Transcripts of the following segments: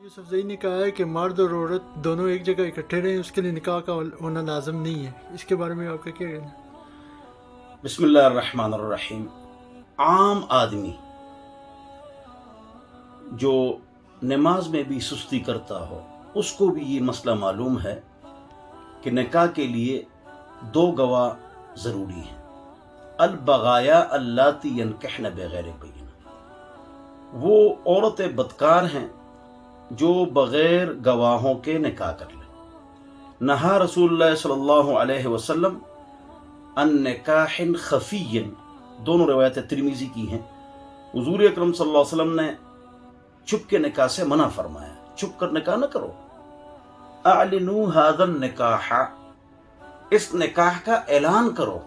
یوسف زئی نے کہا ہے کہ مرد اور عورت دونوں ایک جگہ اکٹھے رہیں، اس کے لیے نکاح کا ہونا لازم نہیں ہے. اس کے بارے میں آپ کا کیا کہنا ہے؟ بسم اللہ الرحمن الرحیم. عام آدمی جو نماز میں بھی سستی کرتا ہو اس کو بھی یہ مسئلہ معلوم ہے کہ نکاح کے لیے دو گواہ ضروری ہیں. البغایا اللاتی ینکحن بغیر بینہ، وہ عورتیں بدکار ہیں جو بغیر گواہوں کے نکاح کر لیں. نہا رسول اللہ صلی اللہ علیہ وسلم ان نکاح خفی، دونوں روایتیں ترمذی کی ہیں. حضور اکرم صلی اللہ علیہ وسلم نے چھپ کے نکاح سے منع فرمایا، چھپ کر نکاح نہ کرو. اعلنوا ھذا النکاح، اس نکاح کا اعلان کرو.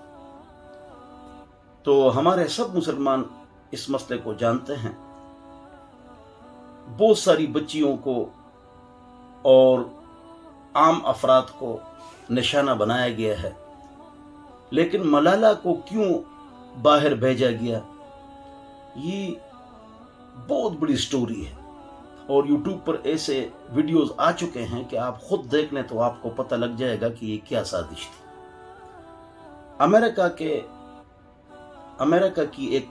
تو ہمارے سب مسلمان اس مسئلے کو جانتے ہیں. بہت ساری بچیوں کو اور عام افراد کو نشانہ بنایا گیا ہے، لیکن ملالہ کو کیوں باہر بھیجا گیا، یہ بہت بڑی سٹوری ہے. اور یوٹیوب پر ایسے ویڈیوز آ چکے ہیں کہ آپ خود دیکھ لیں تو آپ کو پتہ لگ جائے گا کہ یہ کیا سازش تھی. امریکہ کی ایک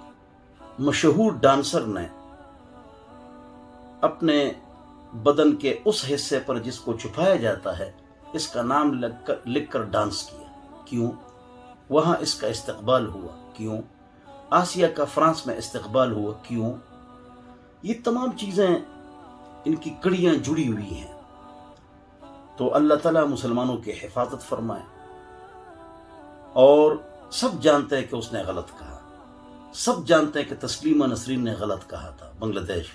مشہور ڈانسر نے اپنے بدن کے اس حصے پر جس کو چھپایا جاتا ہے اس کا نام لکھ کر ڈانس کیا. کیوں؟ وہاں اس کا استقبال ہوا. کیوں؟ آسیہ کا فرانس میں استقبال ہوا. کیوں؟ یہ تمام چیزیں ان کی کڑیاں جڑی ہوئی ہیں. تو اللہ تعالیٰ مسلمانوں کی حفاظت فرمائے. اور سب جانتے ہیں کہ اس نے غلط کہا، سب جانتے ہیں کہ تسلیمہ نسرین نے غلط کہا تھا. بنگلہ دیش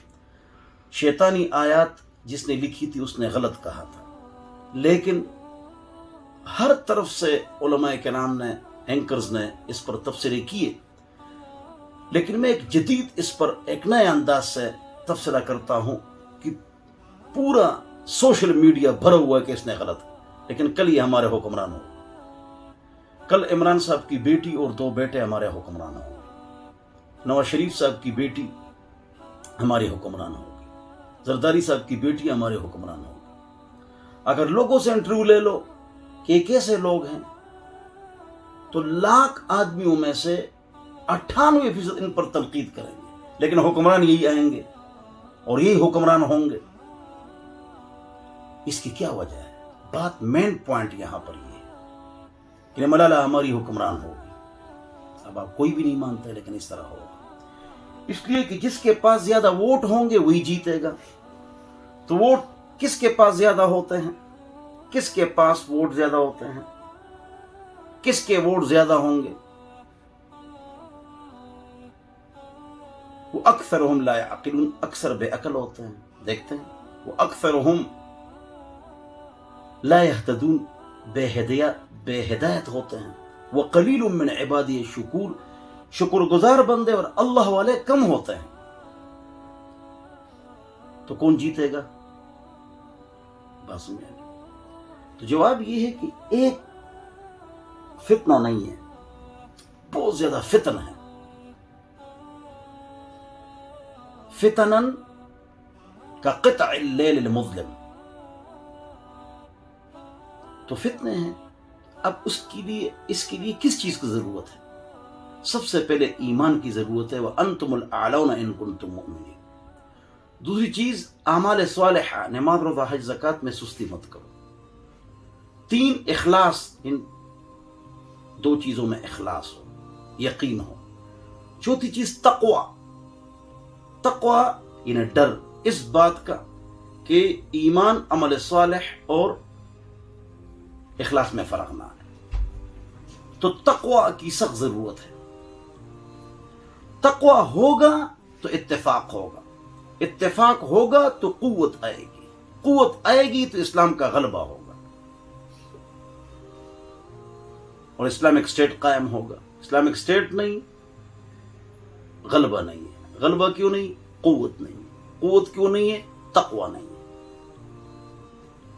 شیطانی آیات جس نے لکھی تھی اس نے غلط کہا تھا. لیکن ہر طرف سے علماء کرام نے، اینکرز نے اس پر تبصرے کیے. لیکن میں ایک جدید اس پر ایک نئے انداز سے تبصرہ کرتا ہوں کہ پورا سوشل میڈیا بھرا ہوا ہے کہ اس نے غلط. لیکن کل یہ ہمارے حکمران ہو، کل عمران صاحب کی بیٹی اور دو بیٹے ہمارے حکمران ہوں گے، نواز شریف صاحب کی بیٹی ہمارے حکمران ہوگی، زرداری صاحب کی بیٹی ہمارے حکمران ہوگی. اگر لوگوں سے انٹرویو لے لو کہ کیسے لوگ ہیں تو 1,00,000 آدمیوں میں سے 98% ان پر تنقید کریں گے، لیکن حکمران یہی آئیں گے اور یہی حکمران ہوں گے. اس کی کیا وجہ ہے؟ بات مین پوائنٹ یہاں پر یہ ہے کہ ملالہ ہماری حکمران ہوگی. اب آپ کوئی بھی نہیں مانتے لیکن اس طرح ہوگا، اس لیے کہ جس کے پاس زیادہ ووٹ ہوں گے وہی جیتے گا. تو ووٹ کس کے پاس زیادہ ہوتے ہیں؟ کس کے پاس ووٹ زیادہ ہوتے ہیں؟ کس کے ووٹ زیادہ ہوں گے؟ وہ اکثرہم لا یعقلون، اکثر بے عقل ہوتے ہیں. دیکھتے ہیں وہ اکثرہم لا یہتدون، بے ہدایت ہوتے ہیں. وقلیل من عبادی الشکور، شکر گزار بندے اور اللہ والے کم ہوتے ہیں. تو کون جیتے گا؟ بس میں تو جواب یہ ہے کہ ایک فتنہ نہیں ہے، بہت زیادہ فتن ہے. فتنن کا قطع اللیل المظلم، تو فتنے ہیں. اب اس کے لیے کس چیز کی ضرورت ہے؟ سب سے پہلے ایمان کی ضرورت ہے. وَأَنْتُمُ الْأَعْلَوْنَ إِن كُنتُم مُؤْمِنِينَ. دوسری چیز اعمال صالحہ، نماز روزہ حج زکوٰۃ میں سستی مت کرو. 3 اخلاص، ان 2 چیزوں میں اخلاص ہو، یقین ہو. چوتھی چیز تقوی، تقوی یعنی ڈر اس بات کا کہ ایمان، عمل صالح اور اخلاص میں فرق نہ آئے. تو تقوی کی سخت ضرورت ہے. تقوی ہوگا تو اتفاق ہوگا، اتفاق ہوگا تو قوت آئے گی، قوت آئے گی تو اسلام کا غلبہ ہوگا اور اسلامک اسٹیٹ قائم ہوگا. اسلامک اسٹیٹ نہیں، غلبہ نہیں ہے. غلبہ کیوں نہیں؟ قوت نہیں. قوت کیوں نہیں ہے؟ تقوی نہیں.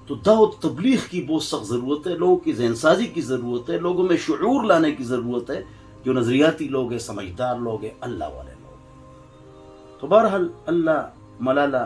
تو دعوت تبلیغ کی بہت سخت ضرورت ہے، لوگوں کی ذہن سازی کی ضرورت ہے، لوگوں میں شعور لانے کی ضرورت ہے. جو نظریاتی لوگ ہیں، سمجھدار لوگ ہیں، اللہ والے لوگ. تو بہرحال اللہ ملالہ